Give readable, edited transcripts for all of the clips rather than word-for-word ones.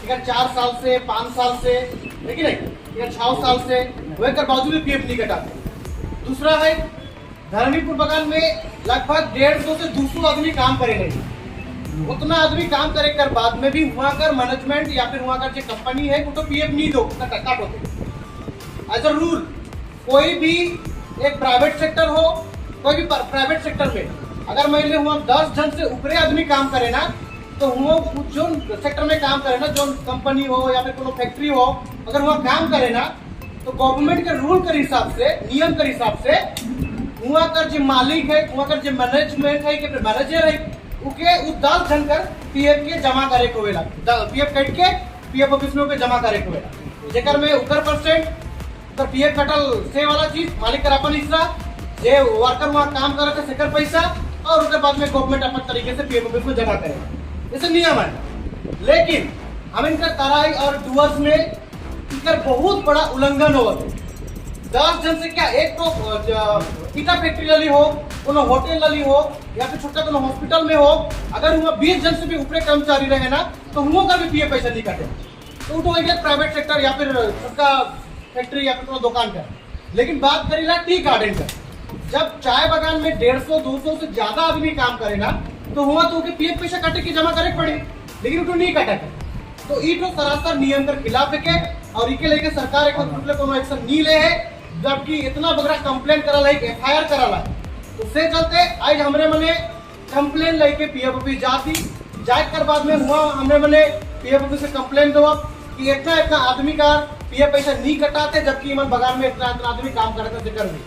इधर 4 साल से 5 साल से, लेकिन इधर 6 साल से वह कर बावजूद भी पीएफ नहीं कटाते। दूसरा है धर्मीपुर बगान में लगभग 150 से 200 आदमी काम करे नहीं, उतना आदमी काम करे कर बाद में भी वहाँ कर मैनेजमेंट या फिर वहाँ कर जो कंपनी है वो तो पीएफ नहीं दो काट होते। एज अ रूल कोई भी एक प्राइवेट सेक्टर हो, कोई भी प्राइवेट सेक्टर में अगर मान ली वहाँ 10 जन से ऊपरे आदमी काम करे ना, तो वो जो सेक्टर में काम करे ना, जो कंपनी हो या फिर कोई फैक्ट्री हो, अगर वहाँ काम करे ना तो गवर्नमेंट के रूल के हिसाब से, नियम के हिसाब से वहाँ का जो मालिक है, वहाँ का जो मैनेजमेंट है, मैनेजर है, उके उ 10 जन कर पीएफ के जमा करे को वेला, पीएफ कट के पीएफ ऑफिस में जमा करे को वेला, जेकर में उकर परसेंट तो पीएफ कटल से वाला चीज मालिक कर अपन हिस्सा, जे वर्कर वहाँ काम करे थे सेकर पैसा, और उसके बाद में गवर्नमेंट अपन तरीके से पीएफ ऑफिस में जमा करे, जैसे नियम है। लेकिन हम इनका तराई और डुअर्स में इनका बहुत बड़ा उल्लंघन हो, 10 जन से क्या एक तो ईटा फैक्ट्री लली हो, कोनो होटल लली हो, या फिर छोटा कोनो हॉस्पिटल में हो, अगर वहाँ 20 जन से भी ऊपरे कर्मचारी रहे ना तो उनको का भी पीएफ पैसा नहीं काटे, तो वो तो प्राइवेट सेक्टर या फिर उसका फैक्ट्री या फिर कोनो दुकान का। लेकिन बात करेला टी गार्डन का, जब चाय बागान में 150-200 से ज्यादा आदमी काम करे ना तो हुआ तो उनके पीएफ पैसा काटे के जमा करे पड़े, लेकिन उनको नहीं काटा था। तो ये तो सरासर नियम के खिलाफ है और इके लेके सरकार एक कोनो एक्शन नहीं ले है, जबकि इतना बगरा कंप्लेन करल है, एफआईआर करल है। तो से चलते आज हमरे मने कंप्लेन लेके पीएफ ऑफिस जाती, जाए कर बाद में हुआ हमरे मने पीएफ ऑफिस से कंप्लेन दो कि इतना इतना आदमी का पीएफ पैसा नहीं कटाते, जबकि मन बगान में इतना इतना आदमी काम करते जिक्र भी।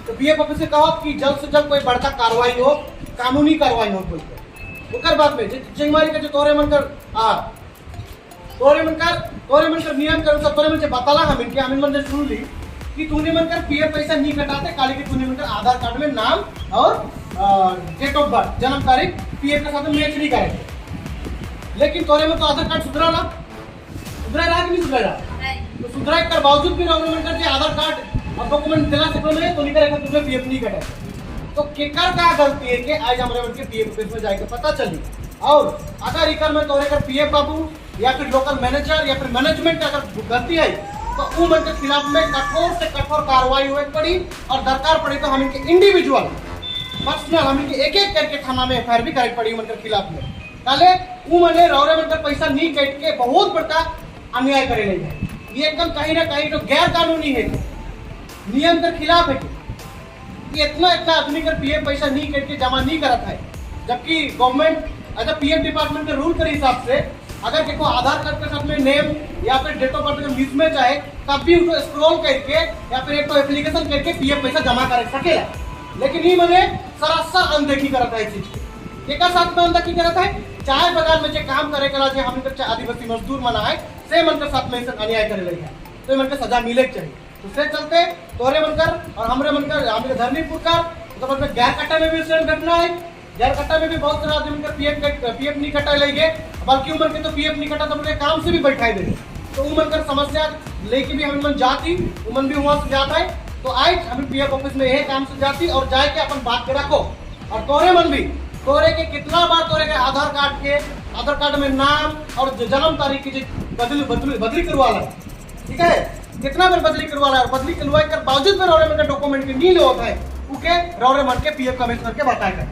तो पीएफ ऑफिस से कहो कि जल्द से जल्द कोई बड़का कार्रवाई हो, कानूनी कार्रवाई हो कोई, उकर बाद में चिंगमारी का जो तोरे मन कर नियम कर सब तोरे मन से बताला, हम मन से सुन ली कि तूने मन कर पीएफ पैसा नहीं कटाते, काली के तूने मन कर आधार कार्ड में नाम और डेट ऑफ बर्थ जन्म तारीख पीएफ के साथ मैच नहीं करेंगे। लेकिन तोरे में तो आधार कार्ड सुधरा रहा कि नहीं सुधरा रहा, तो सुधरा कर बावजूद भी रहो मन कर आधार कार्ड और डॉक्यूमेंट दिला सको नहीं तो नहीं करेगा, तुम्हें पीएफ नहीं कटे। तो केकर का गलती है कि आज हमारे मन के पीएफ ऑफिस में जाके पता चली, और अगर इकर में तोरे कर पीएफ बाबू या फिर लोकल मैनेजर या फिर मैनेजमेंट का अगर गलती है तो वो मन के खिलाफ में कठोर से कठोर कार्रवाई हुए पड़ी, और दरकार पड़ी तो हम इनके इंडिविजुअल पर्सनल हम इनके एक एक करके थाना में एफआईआर भी करे पड़ी मन के खिलाफ में। काले वो मने रौरे मन कर पैसा नहीं कट के बहुत बड़ा अन्याय करे नहीं है, ये एकदम कहीं ना कहीं तो गैर कानूनी है, नियम के खिलाफ है कि इतना आदमी कर पीएफ पैसा नहीं कट के जमा नहीं करता है, जबकि गवर्नमेंट अच्छा पीएफ डिपार्टमेंट के रूल के हिसाब से अगर देखो आधार कार्ड के साथ में नेम या फिर डेट ऑफ बर्थ का मिसमैच आए तब भी उसको स्क्रॉल करके या फिर एक तो एप्लीकेशन करके पीएफ पैसा जमा कर सकेला। लेकिन ये मैंने सरासर अनदेखी करता है चीज की, एक साथ में अनदेखी करता है, चाय बागान में जो काम करे करा जो हम आदिवासी मजदूर मना है से मन के साथ में अन्याय करे लगे है, तो मन के सजा मिले चाहिए। उससे चलते तोरे बनकर और हमरे बनकर हमारे धर्मीपुर का तो गैर कट्टा में भी सेम घटना है, गैर कट्टा में भी बहुत सारा आदमी का पीएफ नहीं कटा लेंगे, बल्कि उम्र के तो पीएफ नहीं कटा तो अपने काम से भी बैठाई देंगे, तो उम्र कर समस्या लेके भी हम मन जाती, उमन भी वहां से जाता है। तो आज हम पीएफ ऑफिस में यही काम से जाती और जाके अपन बात के रखो, और तोरे मन भी तोरे के कितना बार तोरे के आधार कार्ड में नाम और जन्म तारीख की बदली करवा ला, ठीक है, कितना बार बदली करवा ला, बदली करवाए कर बावजूद में रौरे मन का डॉक्यूमेंट के नहीं होता है, उके रौरे मन के पीएफ कमिश्नर के बताएगा।